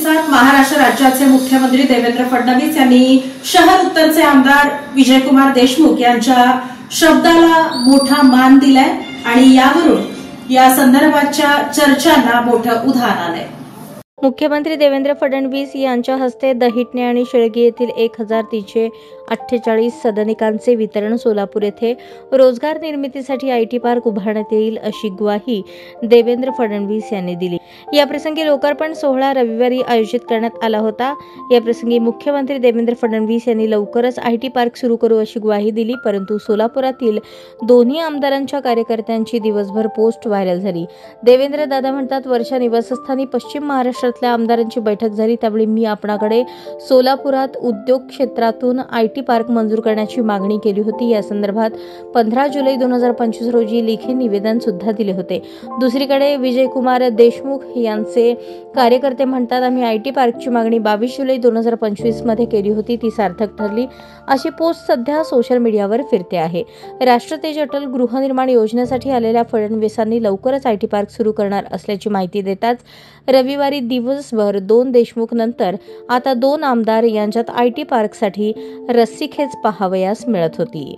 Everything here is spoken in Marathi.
दिवसात महाराष्ट्र राज्याचे मुख्यमंत्री देवेंद्र फडणवीस यांनी शहर उत्तरचे आमदार विजयकुमार देशमुख यांच्या शब्दाला मोठा मान दिलाय आणि यावरून या संदर्भाच्या चर्चांना मोठं उधाण आलंय। मुख्यमंत्री देवेंद्र फडणवीस यांच्या हस्ते दहिटणे आणि शेळगी येथील 1348 सदनिकांचे वितरण सोलापूर येथे रोजगार निर्मितीसाठी आयटी पार्क उभारण्यात येईल अशी ग्वाही देवेंद्र फडणवीस यांनी दिली। याप्रसंगी लोकार्पण सोहळा रविवारी आयोजित करण्यात आला होता। याप्रसंगी मुख्यमंत्री देवेंद्र फडणवीस यांनी लवकरच आयटी पार्क सुरू करू अशी ग्वाही दिली, परंतु सोलापुरातील दोन्ही आमदारांच्या कार्यकर्त्यांची दिवसभर पोस्ट व्हायरल झाली। देवेंद्र दादा म्हणतात, वर्षा निवासस्थानी पश्चिम महाराष्ट्रातल्या आमदारांची बैठक झाली, त्यावेळी मी आपणाकडे सोलापुरात उद्योग क्षेत्रातून आयटी पार्क मंजूर करण्याची मागणी केली होती। या संदर्भात 15 जुलै 2025 रोजी लेखी निवेदन सुद्धा दिले होते। दुसरीकडे विजयकुमार देशमुख यांचे कार्यकर्ते म्हणतात, आम्ही आयटी पार्कची मागणी 22 जुलै 2025 मध्ये केली होती, ती सार्थक ठरली अशी पोस्ट सध्या सोशल मीडियावर फिरते आहे। राष्ट्र तेज अटल गृहनिर्माण योजनेसाठी आलेल्या फडणवीसांनी लवकरच आयटी पार्क सुरू करणार असल्याची माहिती देताच रविवारी दिवसभर 2 देशमुख नंतर आता 2 आमदार यांच्यात आयटी पार्कसाठी रस्सीखेच पाहावयास मिळत होती।